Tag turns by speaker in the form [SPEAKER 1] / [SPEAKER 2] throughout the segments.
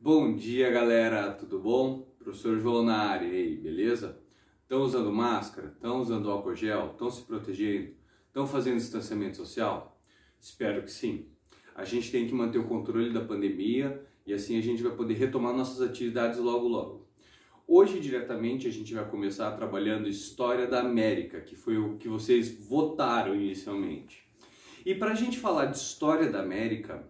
[SPEAKER 1] Bom dia, galera, tudo bom? Professor João na área, e aí, beleza? Estão usando máscara? Estão usando álcool gel? Estão se protegendo? Estão fazendo distanciamento social? Espero que sim. A gente tem que manter o controle da pandemia e assim a gente vai poder retomar nossas atividades logo logo. Hoje, diretamente, a gente vai começar trabalhando História da América, que foi o que vocês votaram inicialmente. E para a gente falar de História da América,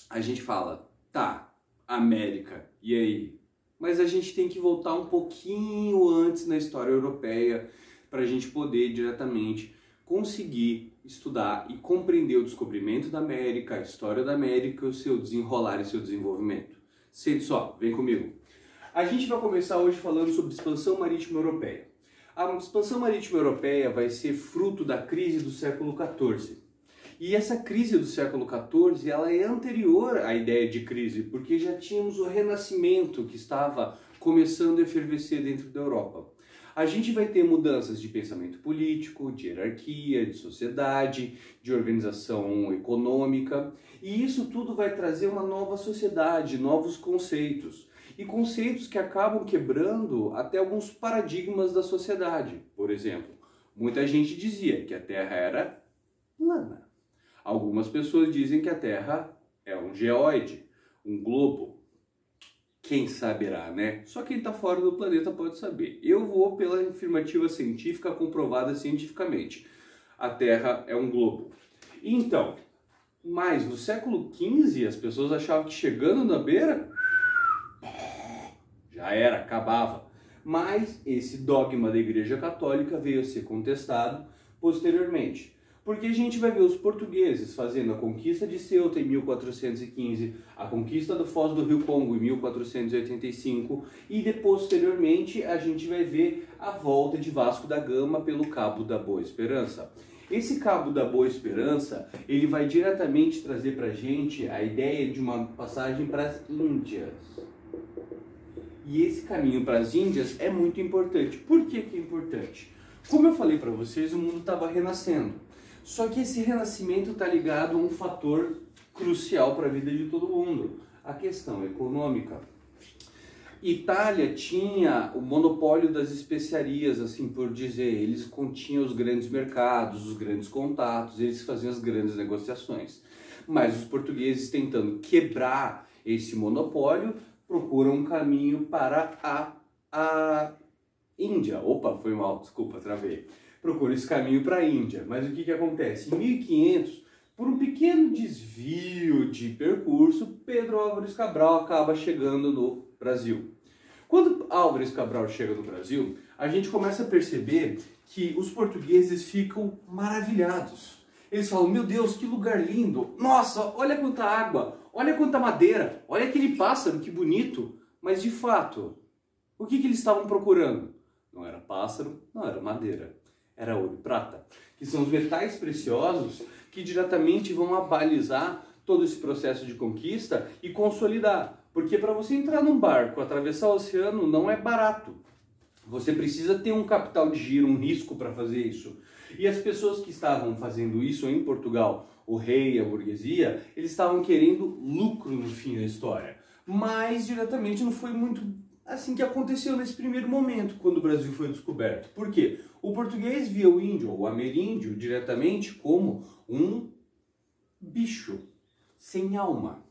[SPEAKER 1] a gente fala, tá, América, e aí? Mas a gente tem que voltar um pouquinho antes na história europeia para a gente poder diretamente conseguir estudar e compreender o descobrimento da América, a história da América, o seu desenrolar e seu desenvolvimento. Sente só, vem comigo. A gente vai começar hoje falando sobre expansão marítima europeia. A expansão marítima europeia vai ser fruto da crise do século XIV. E essa crise do século XIV, ela é anterior à ideia de crise, porque já tínhamos o Renascimento que estava começando a efervescer dentro da Europa. A gente vai ter mudanças de pensamento político, de hierarquia, de sociedade, de organização econômica, e isso tudo vai trazer uma nova sociedade, novos conceitos, e conceitos que acabam quebrando até alguns paradigmas da sociedade. Por exemplo, muita gente dizia que a Terra era plana. Algumas pessoas dizem que a Terra é um geóide, um globo. Quem saberá, né? Só quem está fora do planeta pode saber. Eu vou pela afirmativa científica comprovada cientificamente. A Terra é um globo. Então, mas no século XV as pessoas achavam que chegando na beira, já era, acabava. Mas esse dogma da Igreja Católica veio a ser contestado posteriormente. Porque a gente vai ver os portugueses fazendo a conquista de Ceuta em 1415, a conquista do Foz do Rio Congo em 1485 e depois, posteriormente, a gente vai ver a volta de Vasco da Gama pelo Cabo da Boa Esperança. Esse Cabo da Boa Esperança, ele vai diretamente trazer para a gente a ideia de uma passagem para as Índias. E esse caminho para as Índias é muito importante. Por que que é importante? Como eu falei para vocês, o mundo estava renascendo. Só que esse renascimento está ligado a um fator crucial para a vida de todo mundo, a questão econômica. Itália tinha o monopólio das especiarias, assim por dizer, eles continham os grandes mercados, os grandes contatos, eles faziam as grandes negociações. Mas os portugueses, tentando quebrar esse monopólio, procuram um caminho para a Índia. Opa, foi mal, desculpa, travei. Procura esse caminho para a Índia. Mas o que acontece? Em 1500, por um pequeno desvio de percurso, Pedro Álvares Cabral acaba chegando no Brasil. Quando Álvares Cabral chega no Brasil, a gente começa a perceber que os portugueses ficam maravilhados. Eles falam, meu Deus, que lugar lindo! Nossa, olha quanta água! Olha quanta madeira! Olha aquele pássaro, que bonito! Mas de fato, o que eles estavam procurando? Não era pássaro, não era madeira. Era ouro e prata, que são os metais preciosos que diretamente vão abalizar todo esse processo de conquista e consolidar. Porque para você entrar num barco, atravessar o oceano, não é barato. Você precisa ter um capital de giro, um risco para fazer isso. E as pessoas que estavam fazendo isso em Portugal, o rei, a burguesia, eles estavam querendo lucro no fim da história. Mas diretamente não foi muito assim que aconteceu nesse primeiro momento, quando o Brasil foi descoberto. Por quê? O português via o índio, ou ameríndio, diretamente como um bicho sem alma.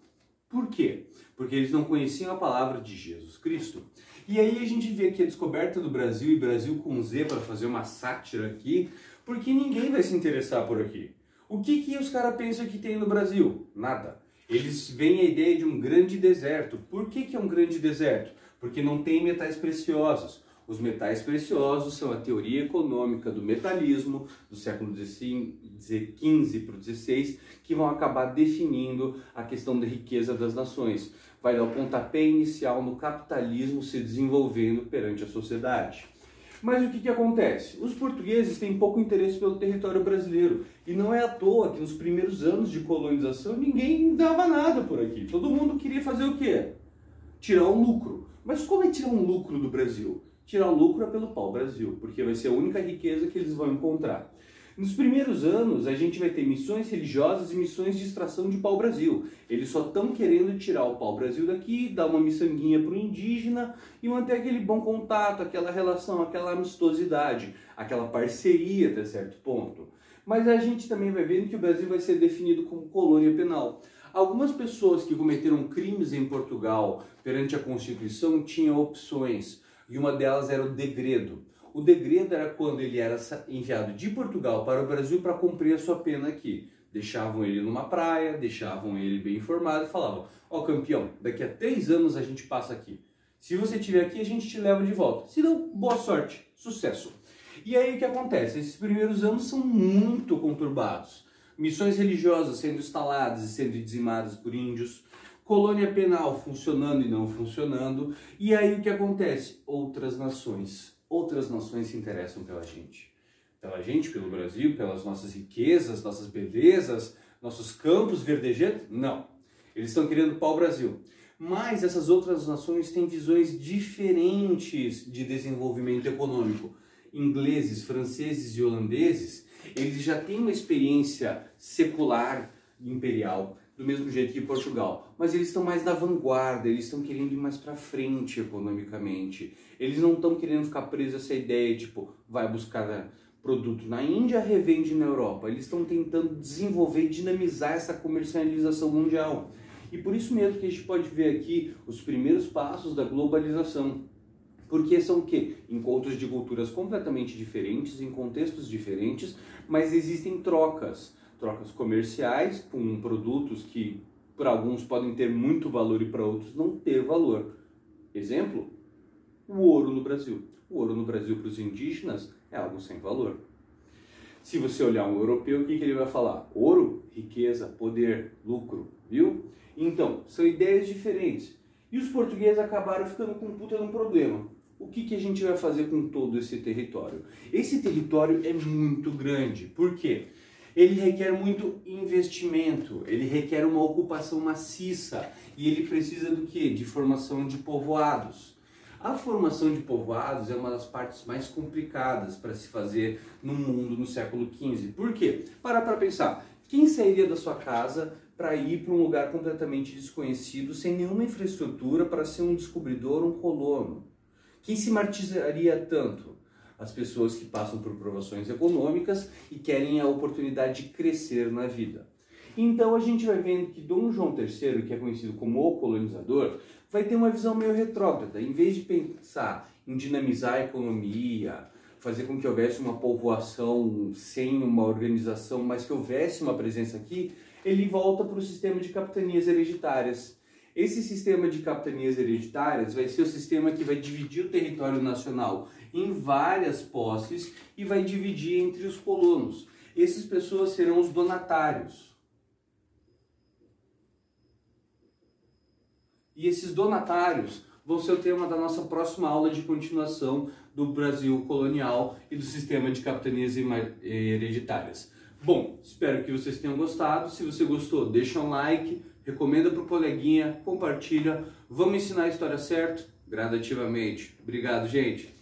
[SPEAKER 1] Por quê? Porque eles não conheciam a palavra de Jesus Cristo. E aí a gente vê aqui a descoberta do Brasil, e Brasil com Z para fazer uma sátira aqui, porque ninguém vai se interessar por aqui. O que os caras pensam que tem no Brasil? Nada. Eles veem a ideia de um grande deserto. Por que é um grande deserto? Porque não tem metais preciosos. Os metais preciosos são a teoria econômica do metalismo do século XV para o XVI, que vão acabar definindo a questão da riqueza das nações. Vai dar o pontapé inicial no capitalismo se desenvolvendo perante a sociedade. Mas o que acontece? Os portugueses têm pouco interesse pelo território brasileiro. E não é à toa que nos primeiros anos de colonização ninguém dava nada por aqui. Todo mundo queria fazer o quê? Tirar um lucro. Mas como é tirar um lucro do Brasil? Tirar um lucro é pelo pau-brasil, porque vai ser a única riqueza que eles vão encontrar. Nos primeiros anos, a gente vai ter missões religiosas e missões de extração de pau-brasil. Eles só estão querendo tirar o pau-brasil daqui, dar uma miçanguinha para o indígena e manter aquele bom contato, aquela relação, aquela amistosidade, aquela parceria até certo ponto. Mas a gente também vai vendo que o Brasil vai ser definido como colônia penal. Algumas pessoas que cometeram crimes em Portugal perante a Constituição tinham opções, e uma delas era o degredo. O degredo era quando ele era enviado de Portugal para o Brasil para cumprir a sua pena aqui. Deixavam ele numa praia, deixavam ele bem informado e falavam: ó, campeão, daqui a 3 anos a gente passa aqui. Se você estiver aqui, a gente te leva de volta. Se não, boa sorte, sucesso. E aí o que acontece? Esses primeiros anos são muito conturbados. Missões religiosas sendo instaladas e sendo dizimadas por índios, colônia penal funcionando e não funcionando. E aí o que acontece? Outras nações se interessam pela gente. Pela gente, pelo Brasil, pelas nossas riquezas, nossas belezas, nossos campos verdejantes? Não. Eles estão querendo pau-brasil. Mas essas outras nações têm visões diferentes de desenvolvimento econômico. Ingleses, franceses e holandeses, eles já têm uma experiência secular imperial, do mesmo jeito que Portugal, mas eles estão mais na vanguarda, eles estão querendo ir mais para frente economicamente. Eles não estão querendo ficar presos a essa ideia, tipo, vai buscar produto na Índia, revende na Europa. Eles estão tentando desenvolver e dinamizar essa comercialização mundial. E por isso mesmo que a gente pode ver aqui os primeiros passos da globalização. Porque são o quê? Encontros de culturas completamente diferentes, em contextos diferentes, mas existem trocas. Trocas comerciais com produtos que para alguns podem ter muito valor e para outros não ter valor. Exemplo, o ouro no Brasil. O ouro no Brasil para os indígenas é algo sem valor. Se você olhar um europeu, o que ele vai falar? Ouro, riqueza, poder, lucro, viu? Então, são ideias diferentes. E os portugueses acabaram ficando com um puta de um problema. O que a gente vai fazer com todo esse território? Esse território é muito grande. Por quê? Ele requer muito investimento, ele requer uma ocupação maciça e ele precisa do quê? De formação de povoados. A formação de povoados é uma das partes mais complicadas para se fazer no mundo no século XV. Por quê? Para pensar, quem sairia da sua casa para ir para um lugar completamente desconhecido, sem nenhuma infraestrutura, para ser um descobridor, um colono? Quem se martirizaria tanto? As pessoas que passam por provações econômicas e querem a oportunidade de crescer na vida. Então a gente vai vendo que Dom João III, que é conhecido como o colonizador, vai ter uma visão meio retrógrada. Em vez de pensar em dinamizar a economia, fazer com que houvesse uma povoação sem uma organização, mas que houvesse uma presença aqui, ele volta para o sistema de capitanias hereditárias. Esse sistema de capitanias hereditárias vai ser o sistema que vai dividir o território nacional em várias posses e vai dividir entre os colonos. Essas pessoas serão os donatários. E esses donatários vão ser o tema da nossa próxima aula de continuação do Brasil colonial e do sistema de capitanias hereditárias. Bom, espero que vocês tenham gostado. Se você gostou, deixa um like, recomenda para o coleguinha, compartilha. Vamos ensinar a história certo? Gradativamente. Obrigado, gente.